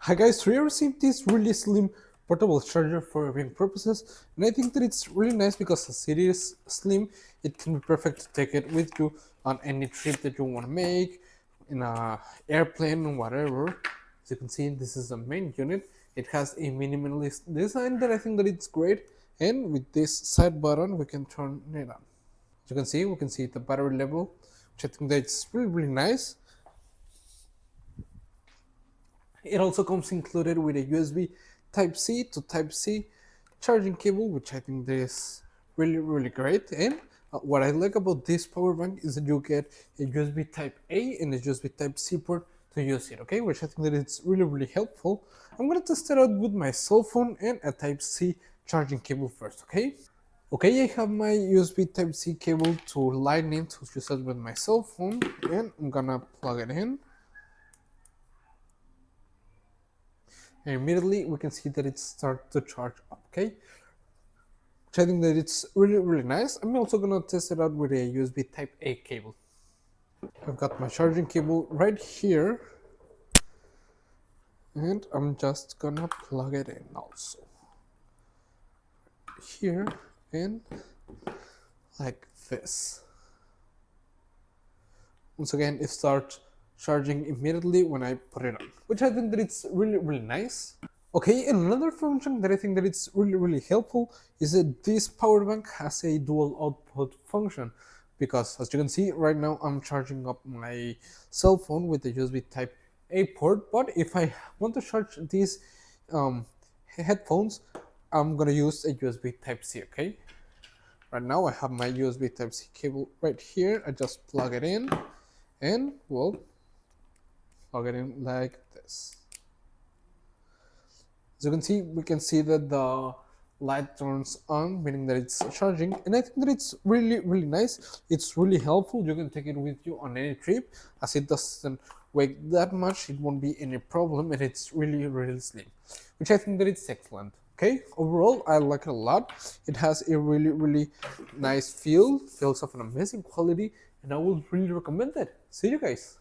Hi guys, so I received this really slim portable charger for viewing purposes, and I think that it's really nice because as it is slim, it can be perfect to take it with you on any trip that you want to make, in a airplane or whatever. As you can see, this is the main unit. It has a minimalist design that I think that it's great, and with this side button, we can turn it on. As you can see, we can see the battery level, which I think that's really nice. It also comes included with a USB Type-C to Type-C charging cable, which I think is really great. And what I like about this power bank is that you get a USB Type-A and a USB Type-C port to use it, okay? Which I think that it's really helpful. I'm gonna test it out with my cell phone and a Type-C charging cable first, okay? Okay, I have my USB Type-C cable to Lightning to use it with my cell phone, and I'm gonna plug it in. And immediately we can see that it starts to charge up, okay? Which I think that it's really nice. I'm also gonna test it out with a USB Type A cable. I've got my charging cable right here, and I'm just gonna plug it in also. Here, and like this. Once again, it starts charging immediately when I put it on, which I think that it's really nice. Okay, and another function that I think that it's really helpful is that this power bank has a dual output function, because as you can see right now I'm charging up my cell phone with the USB Type A port, but if I want to charge these headphones, I'm gonna use a USB Type C, okay? Right now I have my USB Type C cable right here. I just plug it in and, well, plug it in like this. As you can see, we can see that the light turns on, meaning that it's charging, and I think that it's really nice. It's really helpful. You can take it with you on any trip, as it doesn't weigh that much. It won't be any problem, and it's really slim, which I think that it's excellent. Okay, overall I like it a lot. It has a really nice feel, feels of an amazing quality, and I would really recommend it. See you guys.